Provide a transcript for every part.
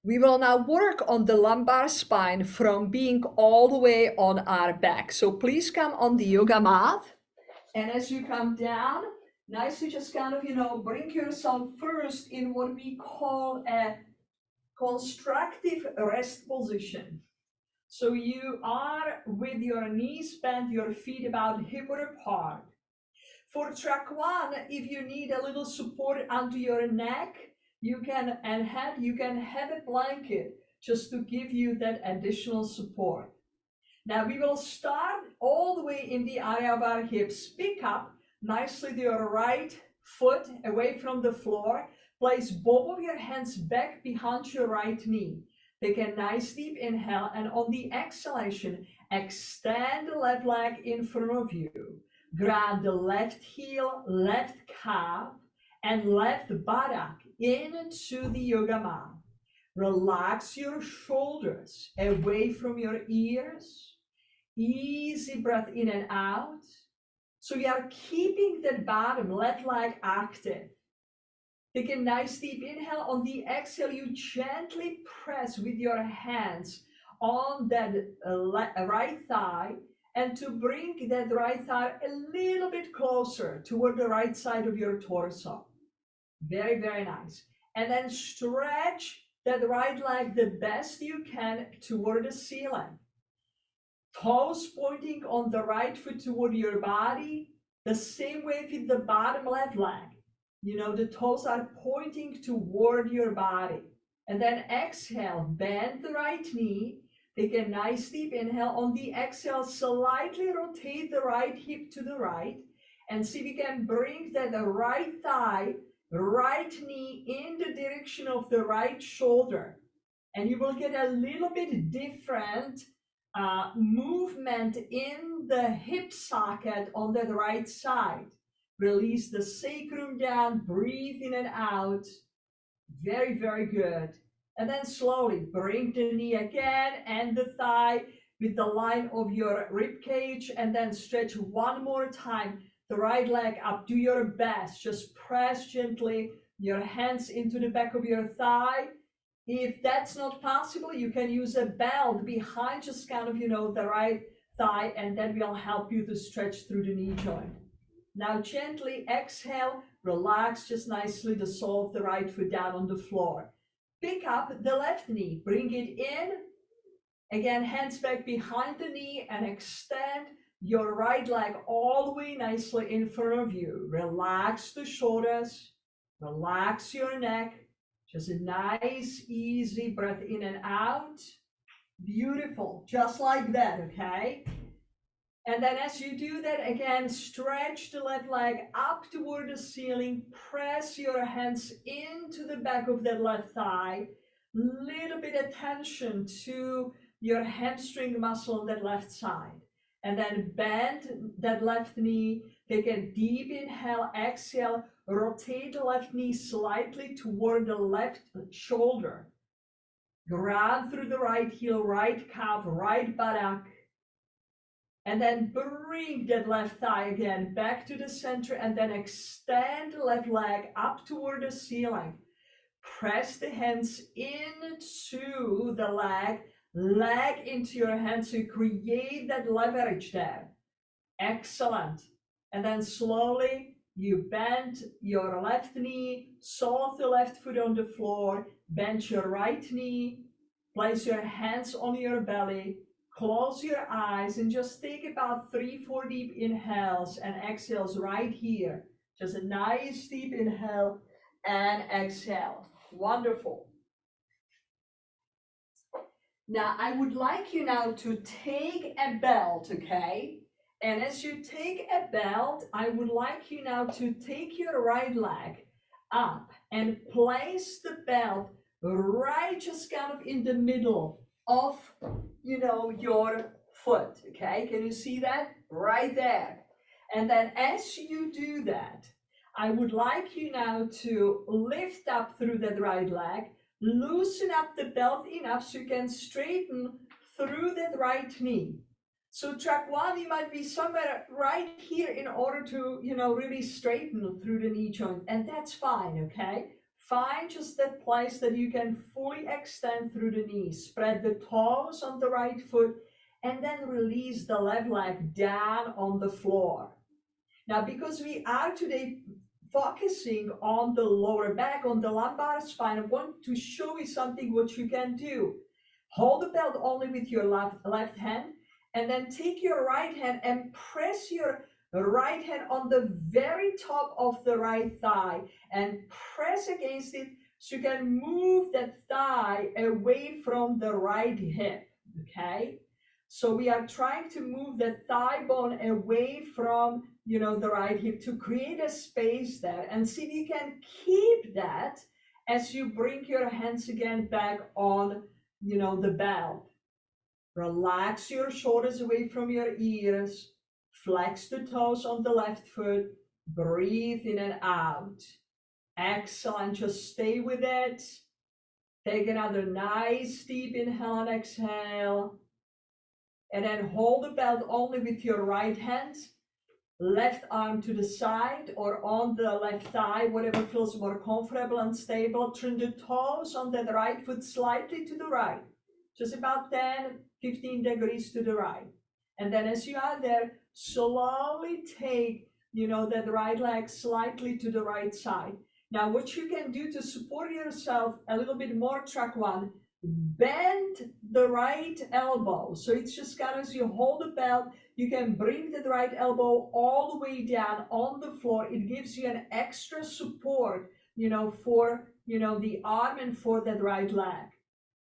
We will now work on the lumbar spine from being all the way on our back. So please come on the yoga mat. And as you come down, nicely just kind of, bring yourself first in what we call a constructive rest position. So you are with your knees bent, your feet about hip width apart. For track one, if you need a little support under your neck, you can have a blanket just to give you that additional support. Now we will start all the way in the area of our hips. Pick up nicely your right foot away from the floor. Place both of your hands back behind your right knee. Take a nice deep inhale, and on the exhalation, extend the left leg in front of you. Grab the left heel, left calf, and left buttock into the yoga mat. Relax your shoulders away from your ears. Easy breath in and out. So you are keeping that bottom left leg active. Take a nice deep inhale. On the exhale, you gently press with your hands on that right thigh, and to bring that right thigh a little bit closer toward the right side of your torso. Very, very nice. And then stretch that right leg the best you can toward the ceiling. Toes pointing on the right foot toward your body. The same way with the bottom left leg. The toes are pointing toward your body. And then exhale, bend the right knee. Take a nice deep inhale. On the exhale, slightly rotate the right hip to the right. And see if you can bring that right thigh, right knee in the direction of the right shoulder. And you will get a little bit different movement in the hip socket on that right side. Release the sacrum down, breathe in and out. Very, very good. And then slowly bring the knee again and the thigh with the line of your rib cage, and then stretch one more time the right leg up. Do your best. Just press gently your hands into the back of your thigh. If that's not possible, you can use a belt behind just kind of, the right thigh, and that will help you to stretch through the knee joint. Now gently exhale, relax just nicely the sole of the right foot down on the floor. Pick up the left knee, bring it in. Again, hands back behind the knee and extend your right leg all the way nicely in front of you. Relax the shoulders, relax your neck. Just a nice, easy breath in and out. Beautiful, just like that, okay? And then as you do that, again, stretch the left leg up toward the ceiling. Press your hands into the back of that left thigh. Little bit attention to your hamstring muscle on that left side. And then bend that left knee. Take a deep inhale, exhale. Rotate the left knee slightly toward the left shoulder. Grab through the right heel, right calf, right buttock. And then bring that left thigh again back to the center, and then extend the left leg up toward the ceiling. Press the hands into the leg into your hands to create that leverage there. Excellent. And then slowly you bend your left knee, sole of the left foot on the floor, bend your right knee, place your hands on your belly, close your eyes, and just take about 3-4 deep inhales and exhales right here. Just a nice deep inhale and exhale. Wonderful. Now I would like you now to take a belt, okay? And as you take a belt, I would like you now to take your right leg up and place the belt right just kind of in the middle of, your foot, okay? Can you see that? Right there. And then as you do that, I would like you now to lift up through that right leg, loosen up the belt enough so you can straighten through that right knee. So track one, you might be somewhere right here in order to, really straighten through the knee joint, and that's fine, okay? Find just that place that you can fully extend through the knees. Spread the toes on the right foot and then release the left leg down on the floor. Now, because we are today focusing on the lower back, on the lumbar spine, I want to show you something what you can do. Hold the belt only with your left hand, and then take your right hand and press your right hand on the very top of the right thigh and press against it so you can move that thigh away from the right hip, okay? So we are trying to move the thigh bone away from, the right hip to create a space there, and see if you can keep that as you bring your hands again back on, the belt. Relax your shoulders away from your ears. Flex the toes on the left foot. Breathe in and out. Excellent. Just stay with it. Take another nice deep inhale and exhale. And then hold the belt only with your right hand. Left arm to the side or on the left thigh, whatever feels more comfortable and stable. Turn the toes on that right foot slightly to the right, just about 10-15 degrees to the right. And then as you are there, slowly take, that right leg slightly to the right side. Now, what you can do to support yourself a little bit more, track one, bend the right elbow. So it's just kind of as you hold the belt, you can bring the right elbow all the way down on the floor. It gives you an extra support, for, the arm and for that right leg.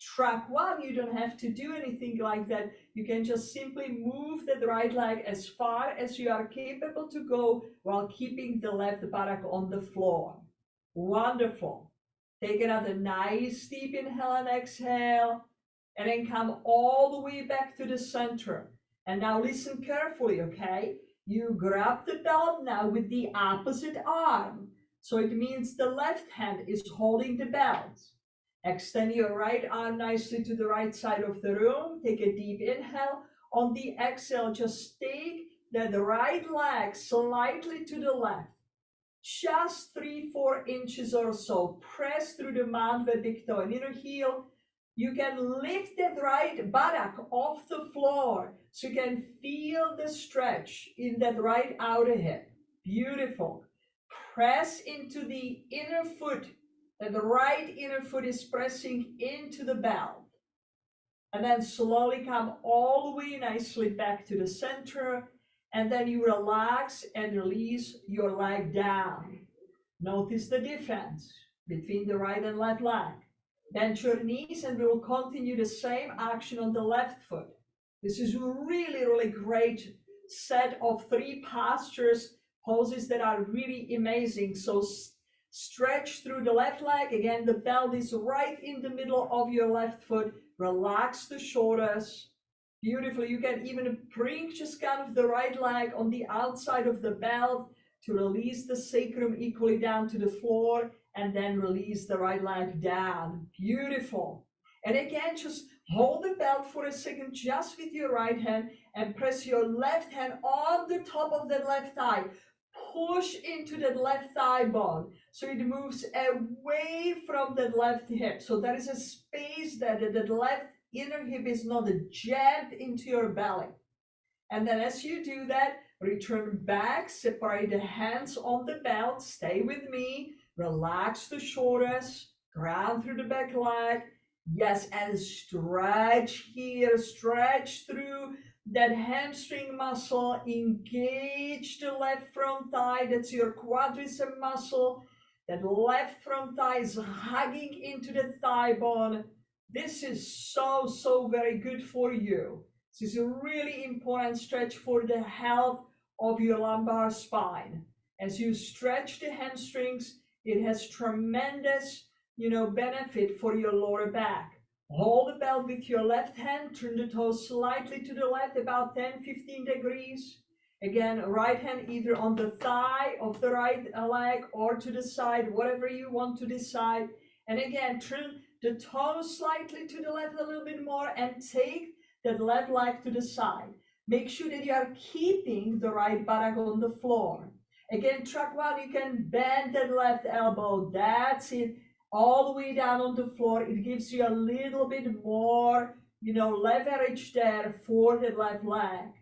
Track one, you don't have to do anything like that. You can just simply move the right leg as far as you are capable to go while keeping the left buttock on the floor. Wonderful. Take another nice deep inhale and exhale, and then come all the way back to the center. And now listen carefully, okay? You grab the belt now with the opposite arm. So it means the left hand is holding the belt. Extend your right arm nicely to the right side of the room. Take a deep inhale. On the exhale, just take that right leg slightly to the left. Just 3-4 inches or so. Press through the mandible, big toe and inner heel. You can lift that right buttock off the floor so you can feel the stretch in that right outer hip. Beautiful. Press into the inner foot. And the right inner foot is pressing into the belt. And then slowly come all the way nicely back to the center. And then you relax and release your leg down. Notice the difference between the right and left leg. Bend your knees and we will continue the same action on the left foot. This is a really, really great set of 3 poses that are really amazing. So stretch through the left leg. Again, the belt is right in the middle of your left foot. Relax the shoulders. Beautiful. You can even bring just kind of the right leg on the outside of the belt to release the sacrum equally down to the floor, and then release the right leg down. Beautiful. And again, just hold the belt for a second just with your right hand and press your left hand on the top of that left thigh. Push into that left thigh bone so it moves away from that left hip. So there is a space there that the left inner hip is not jammed into your belly. And then as you do that, return back, separate the hands on the belt, stay with me, relax the shoulders, ground through the back leg. Yes, and stretch here, stretch through that hamstring muscle, engage the left front thigh, that's your quadricep muscle. That left front thigh is hugging into the thigh bone. This is so very good for you. This is a really important stretch for the health of your lumbar spine. As you stretch the hamstrings, it has tremendous, benefit for your lower back. Hold the belt with your left hand, turn the toes slightly to the left, about 10-15 degrees. Again, right hand either on the thigh of the right leg or to the side, whatever you want to decide. And again, turn the toes slightly to the left a little bit more and take that left leg to the side. Make sure that you are keeping the right buttock on the floor. Again, track one, you can bend that left elbow. That's it. all the way down on the floor. It gives you a little bit more, leverage there for the left leg.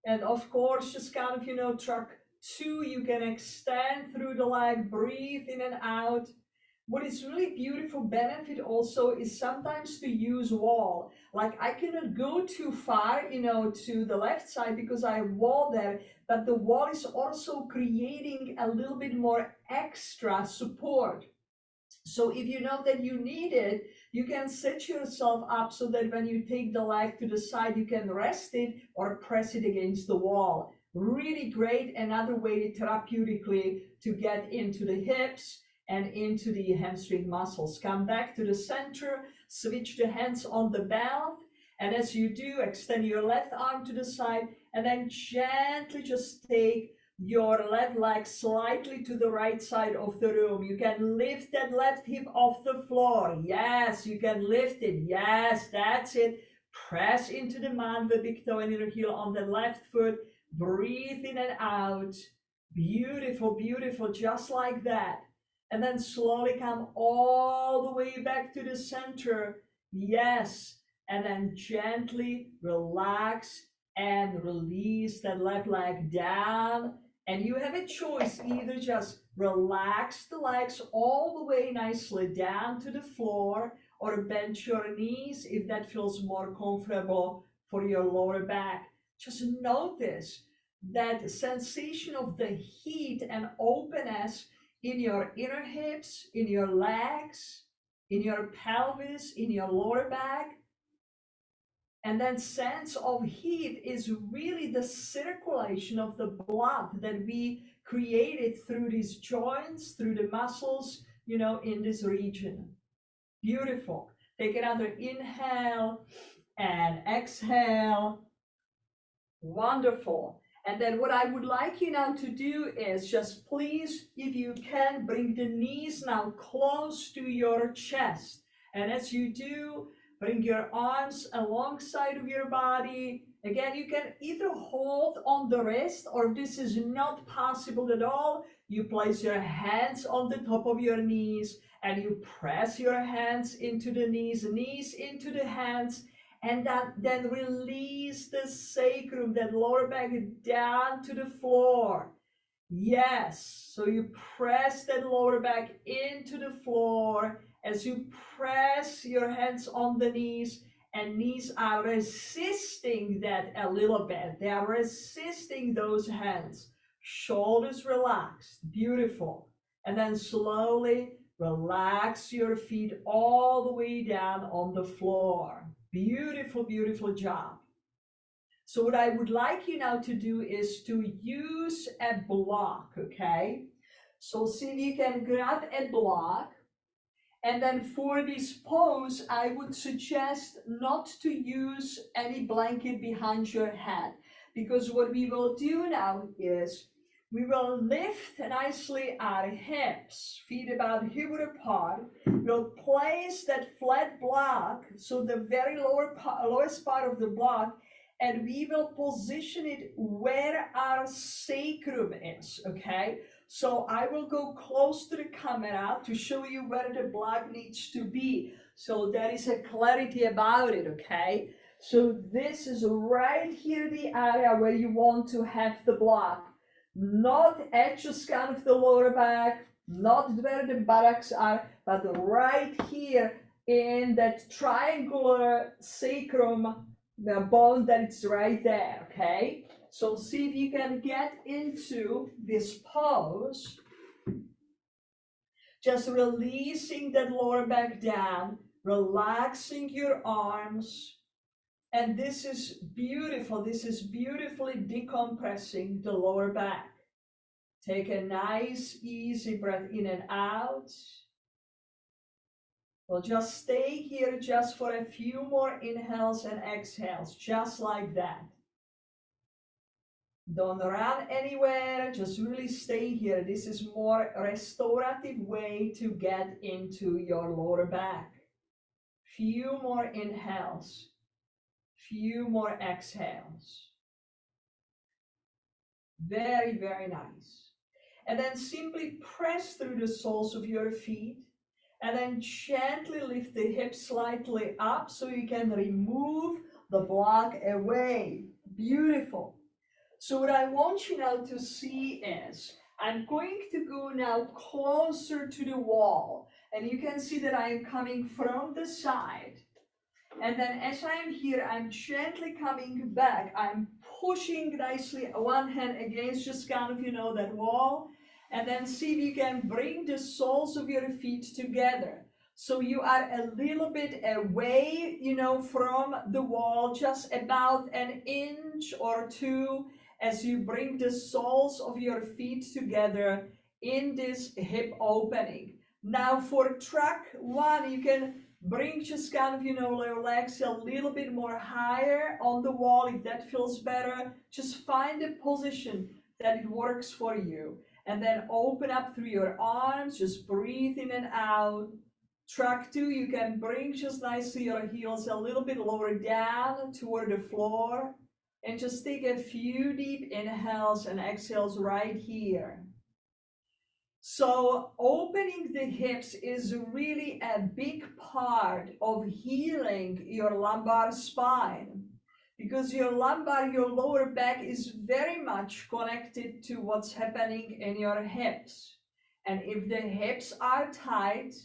And of course, just kind of, track 2, you can extend through the leg, breathe in and out. What is really beautiful benefit also is sometimes to use wall. Like I cannot go too far, to the left side because I have wall there, but the wall is also creating a little bit more extra support. So if you know that you need it, you can set yourself up so that when you take the leg to the side, you can rest it or press it against the wall. Really great. Another way therapeutically to get into the hips and into the hamstring muscles. Come back to the center, switch the hands on the belt. And as you do, extend your left arm to the side and then gently just take your left leg slightly to the right side of the room. You can lift that left hip off the floor. Yes, you can lift it. Yes, that's it. Press into the mat with big toe and inner heel on the left foot. Breathe in and out. Beautiful, beautiful, just like that. And then slowly come all the way back to the center. Yes, and then gently relax and release that left leg down. And you have a choice, either just relax the legs all the way nicely down to the floor or bend your knees if that feels more comfortable for your lower back. Just notice that sensation of the heat and openness in your inner hips, in your legs, in your pelvis, in your lower back. And then sense of heat is really the circulation of the blood that we created through these joints, through the muscles, in this region. Beautiful. Take another inhale and exhale. Wonderful. And then what I would like you now to do is just please, if you can, bring the knees now close to your chest. And as you do, bring your arms alongside of your body. Again, you can either hold on the wrist, or if this is not possible at all, you place your hands on the top of your knees and you press your hands into the knees into the hands, and then release the sacrum, that lower back down to the floor. Yes, so you press that lower back into the floor as you press your hands on the knees, and knees are resisting that a little bit. They are resisting those hands. Shoulders relaxed, beautiful. And then slowly relax your feet all the way down on the floor. Beautiful, beautiful job. So what I would like you now to do is to use a block, okay? So see if you can grab a block. And then for this pose, I would suggest not to use any blanket behind your head, because what we will do now is we will lift nicely our hips, feet about hip width apart. We'll place that flat block, so the very lowest part of the block, and we will position it where our sacrum is, okay? So I will go close to the camera to show you where the block needs to be, so there is a clarity about it, okay? So this is right here, the area where you want to have the block. Not at just kind of the lower back, not where the buttocks are, but right here in that triangular sacrum, the bone that it's right there, okay? So see if you can get into this pose. Just releasing that lower back down, relaxing your arms. And this is beautiful. This is beautifully decompressing the lower back. Take a nice, easy breath in and out. We'll just stay here just for a few more inhales and exhales, just like that. Don't run anywhere, just really stay here. This is more restorative way to get into your lower back. Few more inhales, few more exhales. Very, very nice. And then simply press through the soles of your feet. And then gently lift the hips slightly up so you can remove the block away. Beautiful. So what I want you now to see is, I'm going to go now closer to the wall. And you can see that I am coming from the side. And then as I'm here, I'm gently coming back. I'm pushing nicely one hand against just kind of, that wall. And then see if you can bring the soles of your feet together. So you are a little bit away, from the wall, just about an inch or two as you bring the soles of your feet together in this hip opening. Now for track one, you can bring just kind of, your legs a little bit more higher on the wall if that feels better. Just find a position that it works for you. And then open up through your arms, just breathe in and out. Track two, you can bring just nicely your heels a little bit lower down toward the floor. And just take a few deep inhales and exhales right here. So opening the hips is really a big part of healing your lumbar spine, because your lumbar, your lower back, is very much connected to what's happening in your hips. And if the hips are tight,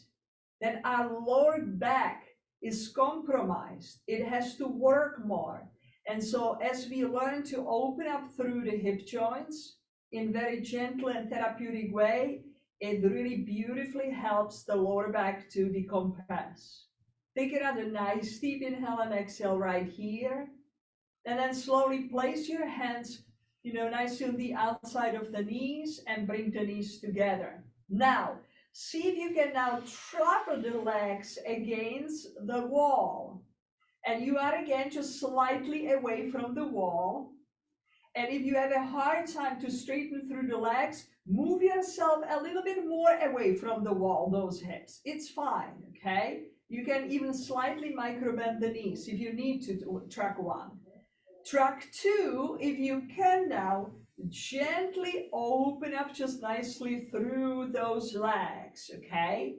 then our lower back is compromised. It has to work more. And so as we learn to open up through the hip joints in very gentle and therapeutic way, it really beautifully helps the lower back to decompress. Take another nice deep inhale and exhale right here. And then slowly place your hands, nicely on the outside of the knees and bring the knees together. Now, see if you can now travel the legs against the wall. And you are again just slightly away from the wall. And if you have a hard time to straighten through the legs, move yourself a little bit more away from the wall, those hips. It's fine, okay? You can even slightly microbend the knees if you need to track one. Track two, if you can now, gently open up just nicely through those legs, okay?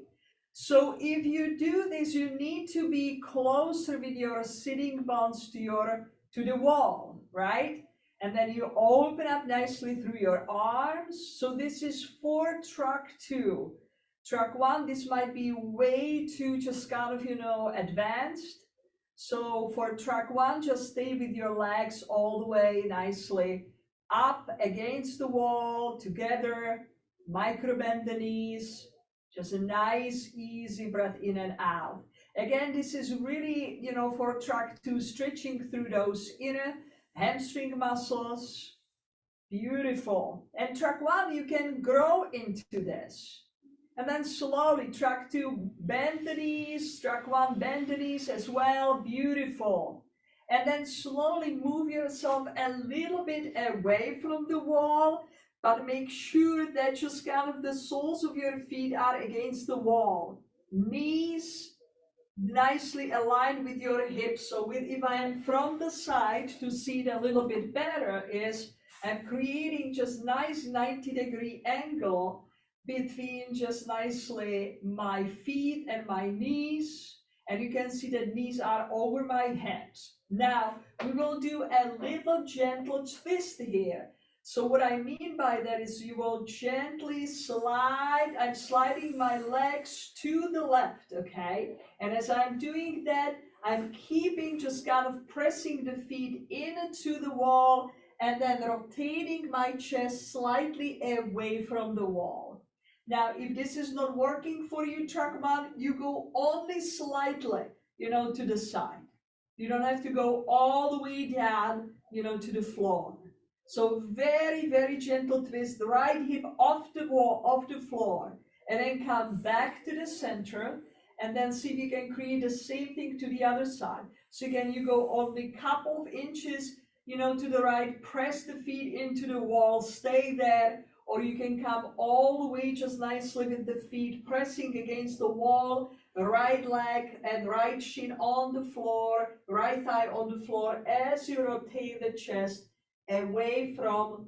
So if you do this, you need to be closer with your sitting bones to the wall, right? And then you open up nicely through your arms. So this is for track two. Track one, this might be way too just kind of, advanced. So for track one, just stay with your legs all the way nicely up against the wall, together, microbend the knees, just a nice, easy breath in and out. Again, this is really, for track two, stretching through those inner hamstring muscles. Beautiful. And track one, you can grow into this. And then slowly, track two, bend the knees. Track one, bend the knees as well. Beautiful. And then slowly move yourself a little bit away from the wall, but make sure that just kind of the soles of your feet are against the wall. Knees nicely aligned with your hips. So if I am from the side to see it a little bit better, is I'm creating just nice 90-degree angle between just nicely my feet and my knees. And you can see that knees are over my hips. Now we will do a little gentle twist here. So what I mean by that is you will gently slide. I'm sliding my legs to the left, okay? And as I'm doing that, I'm keeping just kind of pressing the feet into the wall and then rotating my chest slightly away from the wall. Now, if this is not working for you, Trackman, you go only slightly, to the side. You don't have to go all the way down, to the floor. So very, very gentle twist, the right hip off the wall, off the floor, and then come back to the center, and then see if you can create the same thing to the other side. So again, you go only a couple of inches, to the right, press the feet into the wall, stay there, or you can come all the way just nicely with the feet pressing against the wall, right leg and right shin on the floor, right thigh on the floor as you rotate the chest away from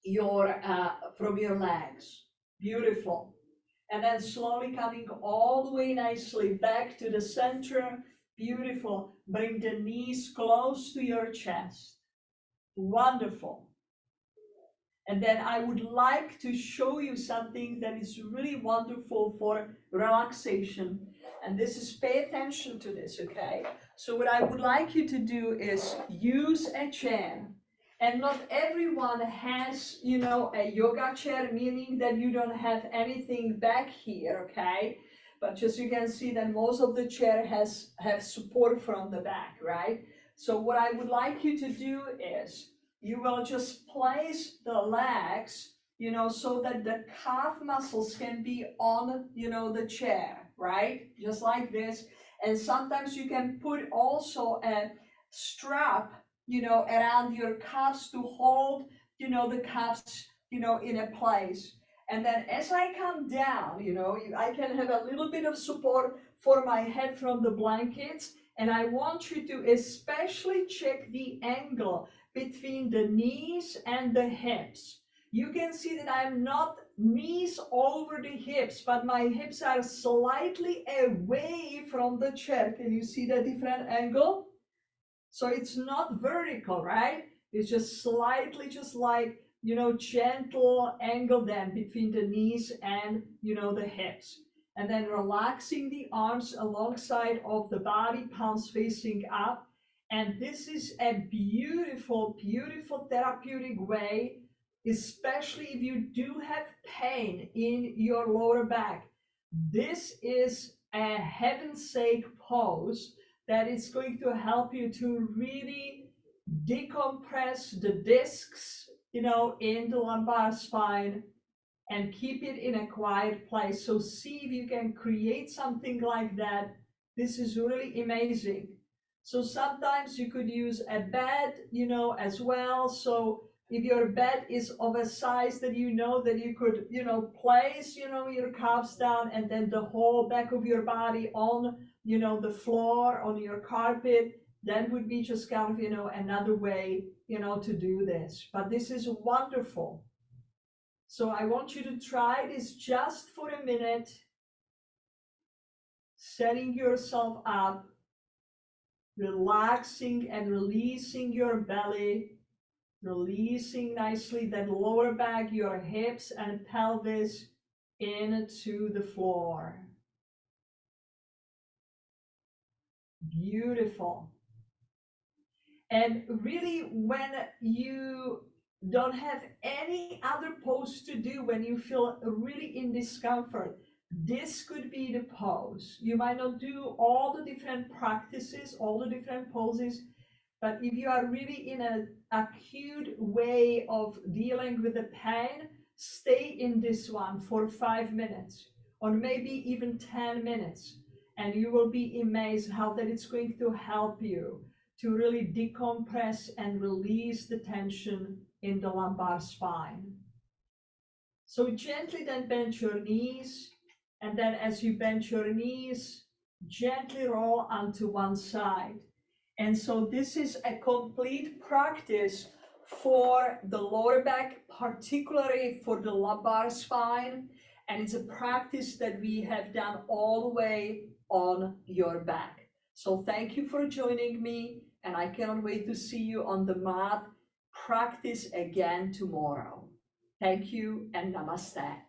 your legs. Beautiful. And then slowly coming all the way nicely back to the center. Beautiful. Bring the knees close to your chest. Wonderful. And then I would like to show you something that is really wonderful for relaxation. And this is, pay attention to this, okay? So what I would like you to do is use a chair. And not everyone has, a yoga chair, meaning that you don't have anything back here, okay? But just you can see that most of the chair have support from the back, right? So what I would like you to do is you will just place the legs, so that the calf muscles can be on, the chair, right? Just like this. And sometimes you can put also a strap, around your calves to hold, the calves, in a place. And then as I come down, I can have a little bit of support for my head from the blankets. And I want you to especially check the angle between the knees and the hips. You can see that I'm not knees over the hips, but my hips are slightly away from the chair. Can you see the different angle? So it's not vertical, right? It's just slightly, just like, gentle angle then between the knees and, the hips. And then relaxing the arms alongside of the body, palms facing up. And this is a beautiful, beautiful therapeutic way, especially if you do have pain in your lower back. This is a heaven's sake pose that is going to help you to really decompress the discs, in the lumbar spine and keep it in a quiet place. So see if you can create something like that. This is really amazing. So sometimes you could use a bed, as well. So if your bed is of a size that that you could, place, your calves down and then the whole back of your body on, the floor, on your carpet, that would be just kind of, another way, to do this. But this is wonderful. So I want you to try this just for a minute, setting yourself up, relaxing and releasing your belly, releasing nicely that lower back, your hips and pelvis into the floor. Beautiful. And really, when you don't have any other pose to do, when you feel really in discomfort, this could be the pose. You might not do all the different practices, all the different poses, but if you are really in an acute way of dealing with the pain, stay in this one for 5 minutes or maybe even 10 minutes. And you will be amazed how that it's going to help you to really decompress and release the tension in the lumbar spine. So gently then bend your knees, and then as you bend your knees, gently roll onto one side. And so this is a complete practice for the lower back, particularly for the lumbar spine. And it's a practice that we have done all the way on your back. So thank you for joining me, and I cannot wait to see you on the mat. Practice again tomorrow. Thank you and namaste.